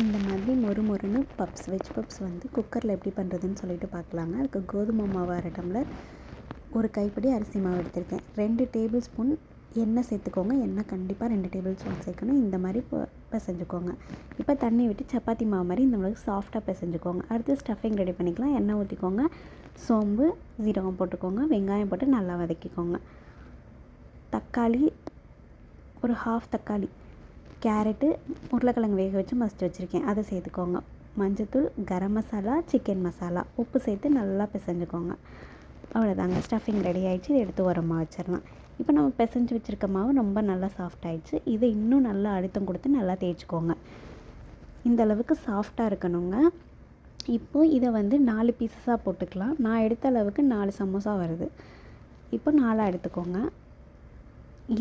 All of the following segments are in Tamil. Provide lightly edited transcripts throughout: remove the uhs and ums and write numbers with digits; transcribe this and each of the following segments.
இந்த மாதிரி மொறுன்னு பப்ஸ் வெஜ் பப்ஸ் வந்து குக்கரில் எப்படி பண்ணுறதுன்னு சொல்லிட்டு பார்க்கலாங்க. அதுக்கு கோதுமை மாவு 1/2 டம்ளர், ஒரு கைப்பிடி அரிசி மாவு எடுத்திருக்கேன். 2 டேபிள் ஸ்பூன் எண்ணெய் சேர்த்துக்கோங்க. எண்ணெய் கண்டிப்பாக 2 டேபிள் ஸ்பூன் சேர்க்கணும். இந்த மாதிரி பிசைஞ்சுக்கோங்க. இப்போ தண்ணி விட்டு சப்பாத்தி மாவு மாதிரி இந்த மாதிரி சாஃப்டாக பிசைஞ்சுக்கோங்க. அடுத்து ஸ்டஃபிங் ரெடி பண்ணிக்கலாம். எண்ணெய் ஊற்றிக்கோங்க. சோம்பு, ஜீரகம் போட்டுக்கோங்க. வெங்காயம் போட்டு நல்லா வதக்கிக்கோங்க. தக்காளி, ஒரு 1/2 தக்காளி, கேரட்டு, உருளைக்கிழங்கு வேக வச்சு மசிச்சு வச்சுருக்கேன், அதை சேர்த்துக்கோங்க. மஞ்சத்தூள், கரம் மசாலா, சிக்கன் மசாலா, உப்பு சேர்த்து நல்லா பிசைஞ்சுக்கோங்க. அவ்வளோதாங்க, ஸ்டஃபிங் ரெடி ஆகிடுச்சு. இதை எடுத்து உரமாக வச்சிடலாம். இப்போ நம்ம பிசைஞ்சு வச்சுருக்க மாவு ரொம்ப நல்லா சாஃப்ட் ஆகிடுச்சு. இதை இன்னும் நல்லா அழுத்தம் கொடுத்து நல்லா தேய்ச்சிக்கோங்க. இந்த அளவுக்கு சாஃப்டாக இருக்கணுங்க. இப்போது இதை வந்து 4 பீஸஸாக போட்டுக்கலாம். நான் எடுத்த அளவுக்கு 4 சமோசா வருது. இப்போ 4 எடுத்துக்கோங்க.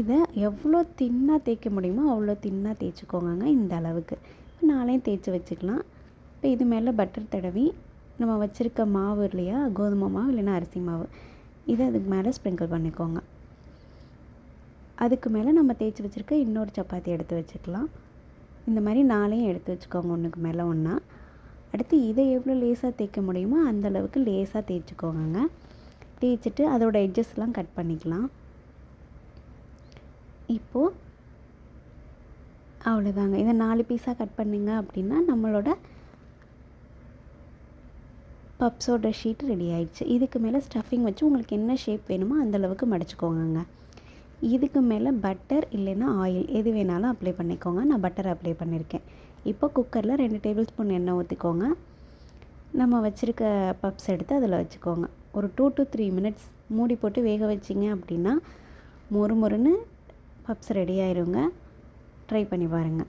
இதை எவ்வளோ தின்னாக தேய்க்க முடியுமோ அவ்வளோ தின்னாக தேய்ச்சிக்கோங்க. இந்த அளவுக்கு இப்போ 4 தேய்ச்சி வச்சுக்கலாம். இப்போ இது மேலே பட்டர் தடவி நம்ம வச்சுருக்க மாவு இல்லையா, கோதுமை மாவு இல்லைன்னா அரிசி மாவு, இதை அதுக்கு மேலே ஸ்ப்ரிங்கிள் பண்ணிக்கோங்க. அதுக்கு மேலே நம்ம தேய்ச்சி வச்சுருக்க இன்னொரு சப்பாத்தி எடுத்து வச்சுக்கலாம். இந்த மாதிரி 4 எடுத்து வச்சுக்கோங்க, ஒன்றுக்கு மேலே ஒன்றா. அடுத்து இதை எவ்வளோ லேசாக தேய்க்க முடியுமோ அந்தளவுக்கு லேசாக தேய்ச்சிக்கோங்க. தேய்ச்சிட்டு அதோட எட்ஜஸ்லாம் கட் பண்ணிக்கலாம். இப்போது அவ்வளோதாங்க. இதை 4 பீஸாக கட் பண்ணிங்க அப்படின்னா நம்மளோட பப்ஸோட ஷீட் ரெடி ஆகிடுச்சு. இதுக்கு மேலே ஸ்டஃபிங் வச்சு உங்களுக்கு என்ன ஷேப் வேணுமோ அந்தளவுக்கு மடிச்சுக்கோங்க. இதுக்கு மேலே பட்டர் இல்லைன்னா ஆயில் எது வேணாலும் அப்ளை பண்ணிக்கோங்க. நான் பட்டர் அப்ளை பண்ணியிருக்கேன். இப்போ குக்கரில் 2 டேபிள் ஸ்பூன் எண்ணெய் ஊற்றிக்கோங்க. நம்ம வச்சுருக்க பப்ஸ் எடுத்து அதில் வச்சுக்கோங்க. ஒரு 2 to 3 மினிட்ஸ் மூடி போட்டு வேக வச்சிங்க அப்படின்னா மொறுன்னு பப்ஸ் ரெடி ஆயிருங்க. ட்ரை பண்ணி பாருங்கள்.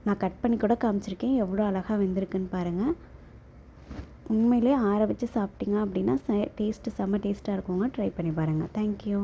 நான் கட் பண்ணி கூட காமிச்சிருக்கேன், எவ்வளோ அழகாக வெந்திருக்குன்னு பாருங்கள். உண்மையிலே ஆற வச்சு சாப்பிட்டீங்க அப்படின்னா டேஸ்ட்டு செம்ம டேஸ்ட்டாக இருக்குங்க. ட்ரை பண்ணி பாருங்கள். தேங்க்யூ.